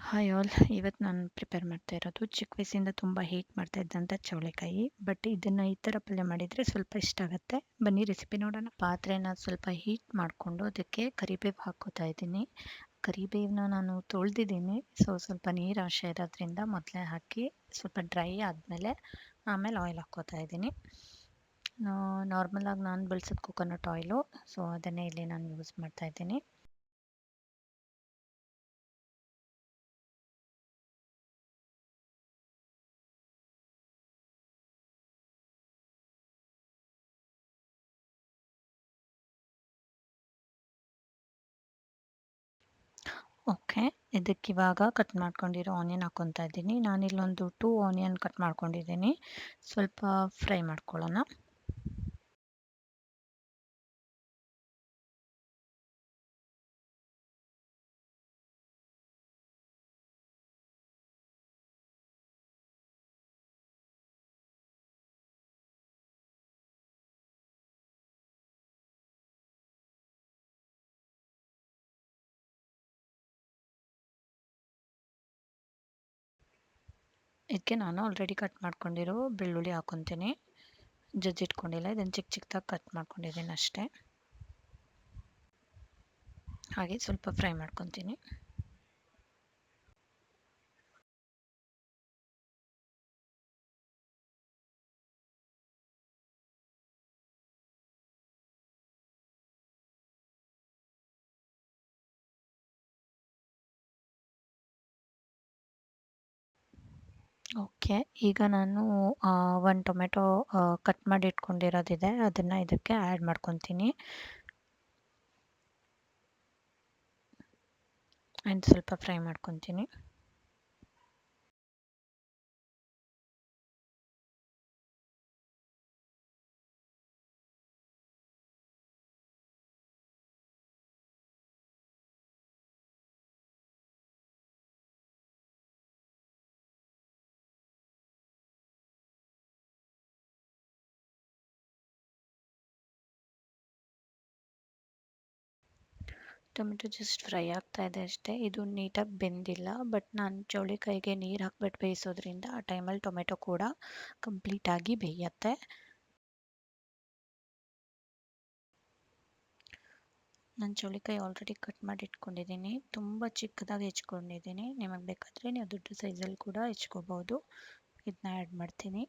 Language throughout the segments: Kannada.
Hi all. ಇವತ್ತು ನಾನು ಪ್ರಿಪೇರ್ ಮಾಡ್ತಾ ಇರೋದು ಚಿಕ್ಕ ವಯಸ್ಸಿಂದ ತುಂಬ ಹೇಟ್ ಮಾಡ್ತಾ ಇದ್ದಂಥ ಚವಳಿಕಾಯಿ. ಬಟ್ ಇದನ್ನು ಈ ಥರ ಪಲ್ಯ ಮಾಡಿದರೆ ಸ್ವಲ್ಪ ಇಷ್ಟ ಆಗುತ್ತೆ. ಬನ್ನಿ ರೆಸಿಪಿ ನೋಡೋಣ. ಪಾತ್ರೆನ ಸ್ವಲ್ಪ ಹೀಟ್ ಮಾಡಿಕೊಂಡು ಅದಕ್ಕೆ ಕರಿಬೇವು ಹಾಕ್ಕೋತಾ ಇದ್ದೀನಿ. ಕರಿಬೇವನ್ನ ನಾನು ತೊಳೆದಿದ್ದೀನಿ. ಸ್ವಲ್ಪ ನೀರು ಅಂಶ ಇರೋದ್ರಿಂದ ಮೊದಲೇ ಹಾಕಿ ಸ್ವಲ್ಪ ಡ್ರೈ ಆದಮೇಲೆ ಆಮೇಲೆ ಆಯಿಲ್ ಹಾಕ್ಕೋತಾ ಇದ್ದೀನಿ. ನಾರ್ಮಲಾಗಿ ನಾನು ಬಳಸೋದು ಕೊಕೊನಟ್ ಆಯಿಲು, ಸೊ ಅದನ್ನೇ ಇಲ್ಲಿ ನಾನು ಯೂಸ್ ಮಾಡ್ತಾ ಇದ್ದೀನಿ. ಓಕೆ. ಇದಕ್ಕಿವಾಗ ಕಟ್ ಮಾಡ್ಕೊಂಡಿರೋ ಆನಿಯನ್ ಹಾಕ್ಕೊತಾ ಇದ್ದೀನಿ. ನಾನಿಲ್ಲೊಂದು 2 ಆನಿಯನ್ ಕಟ್ ಮಾಡ್ಕೊಂಡಿದ್ದೀನಿ. ಸ್ವಲ್ಪ ಫ್ರೈ ಮಾಡ್ಕೊಳ್ಳೋಣ. ಇದಕ್ಕೆ ನಾನು ಆಲ್ರೆಡಿ ಕಟ್ ಮಾಡ್ಕೊಂಡಿರೋ ಬೆಳ್ಳುಳ್ಳಿ ಹಾಕ್ಕೊತೀನಿ. ಜಜ್ಜಿಟ್ಕೊಂಡಿಲ್ಲ, ಇದನ್ನು ಚಿಕ್ಕ ಚಿಕ್ಕದಾಗಿ ಕಟ್ ಮಾಡ್ಕೊಂಡಿದ್ದೀನಿ ಅಷ್ಟೇ. ಹಾಗೆ ಸ್ವಲ್ಪ ಫ್ರೈ ಮಾಡ್ಕೊತೀನಿ. ಓಕೆ. ಈಗ ನಾನು 1 ಟೊಮೆಟೊ ಕಟ್ ಮಾಡಿ ಇಟ್ಕೊಂಡಿರೋದಿದೆ, ಅದನ್ನು ಇದಕ್ಕೆ ಆ್ಯಡ್ ಮಾಡ್ಕೊತೀನಿ. ಆ್ಯಂಡ್ ಸ್ವಲ್ಪ ಫ್ರೈ ಮಾಡ್ಕೊತೀನಿ. ಟೊಮೆಟೊ ಜಸ್ಟ್ ಫ್ರೈ ಆಗ್ತಾ ಇದೆ ಅಷ್ಟೇ. ಇದು ನೀಟಾಗಿ ಬೆಂದಿಲ್ಲ, ಬಟ್ ನಾನು ಚೌಳಿಕಾಯಿಗೆ ನೀರು ಹಾಕ್ಬಿಟ್ಟು ಬೇಯಿಸೋದ್ರಿಂದ ಆ ಟೈಮಲ್ಲಿ ಟೊಮೆಟೊ ಕೂಡ ಕಂಪ್ಲೀಟಾಗಿ ಬೇಯುತ್ತೆ. ನಾನು ಚೌಳಿಕಾಯಿ ಆಲ್ರೆಡಿ ಕಟ್ ಮಾಡಿ ಇಟ್ಕೊಂಡಿದ್ದೀನಿ. ತುಂಬ ಚಿಕ್ಕದಾಗಿ ಹೆಚ್ಕೊಂಡಿದ್ದೀನಿ. ನಿಮಗೆ ಬೇಕಾದರೆ ನೀವು ದೊಡ್ಡ ಸೈಜಲ್ಲಿ ಕೂಡ ಹೆಚ್ಕೋಬೋದು. ಇದನ್ನ ಆ್ಯಡ್ ಮಾಡ್ತೀನಿ.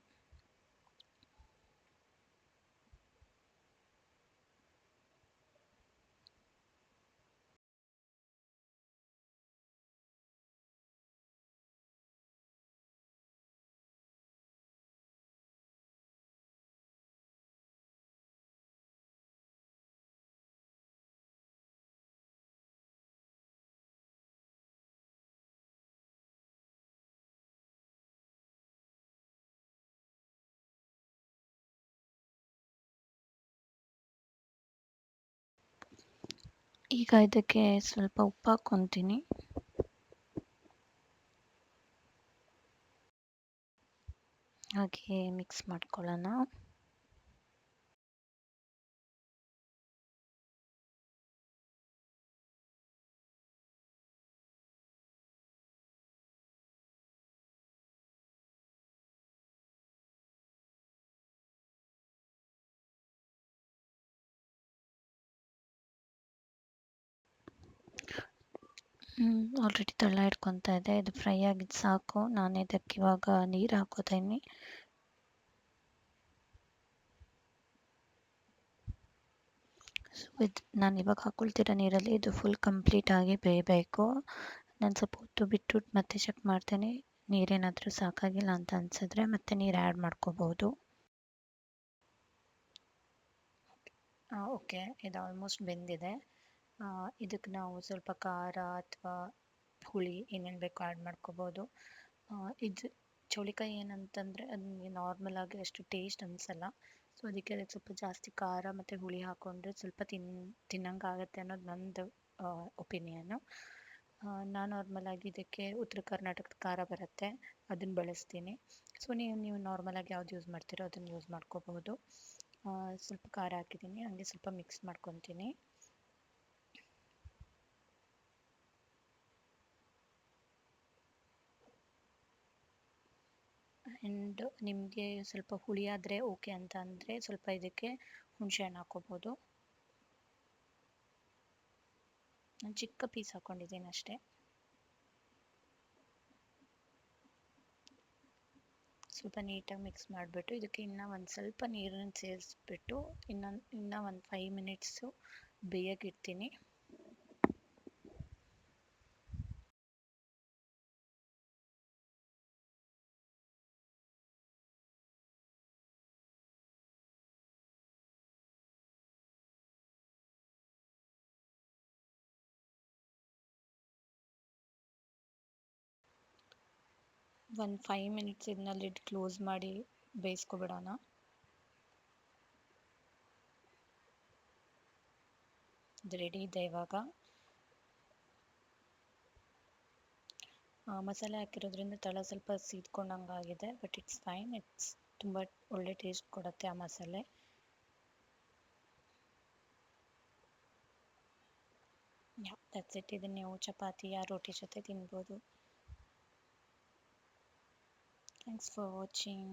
ಈಗ ಇದಕ್ಕೆ ಸ್ವಲ್ಪ ಉಪ್ಪು ಹಾಕ್ಕೊತೀನಿ. ಹಾಗೆ ಮಿಕ್ಸ್ ಮಾಡ್ಕೊಳ್ಳೋಣ. ಆಲ್ರೆಡಿ ತಳ ಇಟ್ಕೊತಾ ಇದೆ. ಇದು ಫ್ರೈ ಆಗಿದ್ದು ಸಾಕು. ನಾನು ಇದಕ್ಕೆ ಇವಾಗ ನೀರು ಹಾಕೋತೀನಿ. ಸೊ ಇದು ನಾನು ಇವಾಗ ಹಾಕ್ಕೊಳ್ತಿರೋ ನೀರಲ್ಲಿ ಇದು ಫುಲ್ ಕಂಪ್ಲೀಟಾಗಿ ಬೇಯಬೇಕು. ನಾನು ಸ್ವಲ್ಪ ಹೊತ್ತು ಬಿಟ್ಟು ಮತ್ತೆ ಚೆಕ್ ಮಾಡ್ತೀನಿ. ನೀರೇನಾದರೂ ಸಾಕಾಗಿಲ್ಲ ಅಂತ ಅನಿಸಿದ್ರೆ ಮತ್ತೆ ನೀರು ಆ್ಯಡ್ ಮಾಡ್ಕೋಬೋದು. ಓಕೆ, ಇದು ಆಲ್ಮೋಸ್ಟ್ ಬೆಂದಿದೆ. ಇದಕ್ಕೆ ನಾವು ಸ್ವಲ್ಪ ಖಾರ ಅಥವಾ ಹುಳಿ ಏನೇನು ಬೇಕೋ ಆ್ಯಡ್ ಮಾಡ್ಕೋಬೋದು. ಇದು ಚೌಳಿಕಾಯಿ ಏನಂತಂದರೆ ಅದು ನನಗೆ ನಾರ್ಮಲಾಗಿ ಅಷ್ಟು ಟೇಸ್ಟ್ ಅನಿಸಲ್ಲ. ಸೊ ಅದಕ್ಕೆ ಸ್ವಲ್ಪ ಜಾಸ್ತಿ ಖಾರ ಮತ್ತು ಹುಳಿ ಹಾಕ್ಕೊಂಡ್ರೆ ಸ್ವಲ್ಪ ತಿನ್ನಂಗಾಗತ್ತೆ ಅನ್ನೋದು ನಂದು ಒಪಿನಿಯನ್ನು. ನಾನು ನಾರ್ಮಲಾಗಿ ಇದಕ್ಕೆ ಉತ್ತರ ಕರ್ನಾಟಕದ ಖಾರ ಬರುತ್ತೆ, ಅದನ್ನು ಬಳಸ್ತೀನಿ. ಸೊ ನೀವು ನಾರ್ಮಲಾಗಿ ಯಾವ್ದು ಯೂಸ್ ಮಾಡ್ತೀರೋ ಅದನ್ನು ಯೂಸ್ ಮಾಡ್ಕೋಬಹುದು. ಸ್ವಲ್ಪ ಖಾರ ಹಾಕಿದ್ದೀನಿ, ಹಾಗೆ ಸ್ವಲ್ಪ ಮಿಕ್ಸ್ ಮಾಡ್ಕೊತೀನಿ. ಆ್ಯಂಡ್ ನಿಮಗೆ ಸ್ವಲ್ಪ ಹುಳಿ ಆದರೆ ಓಕೆ ಅಂತ ಅಂದರೆ ಸ್ವಲ್ಪ ಇದಕ್ಕೆ ಹುಣಸೆಹಣ್ಣು ಹಾಕ್ಕೋಬೋದು. ನಾನು ಚಿಕ್ಕ ಪೀಸ್ ಹಾಕ್ಕೊಂಡಿದ್ದೀನಿ ಅಷ್ಟೇ. ಸ್ವಲ್ಪ ನೀಟಾಗಿ ಮಿಕ್ಸ್ ಮಾಡಿಬಿಟ್ಟು ಇದಕ್ಕೆ ಇನ್ನೂ ಒಂದು ಸ್ವಲ್ಪ ನೀರನ್ನು ಸೇರಿಸ್ಬಿಟ್ಟು ಇನ್ನೂ ಒಂದು 5 ಮಿನಿಟ್ಸು ಬೇಯಕ್ಕೆ ಇಡ್ತೀನಿ. ಒಂದು 5 ಮಿನಿಟ್ಸ್ ಇದನ್ನ ಲಿಡ್ ಕ್ಲೋಸ್ ಮಾಡಿ ಬೇಯಿಸ್ಕೊಬಿಡೋಣ. ಇದು ರೆಡಿ ಇದೆ ಇವಾಗ. ಮಸಾಲೆ ಹಾಕಿರೋದ್ರಿಂದ ತಳ ಸ್ವಲ್ಪ ಸೀದ್ಕೊಂಡಂಗೆ ಆಗಿದೆ, ಬಟ್ ಇಟ್ಸ್ ಫೈನ್. ಇಟ್ಸ್ ತುಂಬ ಒಳ್ಳೆ ಟೇಸ್ಟ್ ಕೊಡುತ್ತೆ ಆ ಮಸಾಲೆ. That's it. ಇದನ್ನು ನೀವು ಚಪಾತಿ ಯಾ ರೋಟಿ ಜೊತೆ ತಿನ್ಬೋದು. Thanks for watching.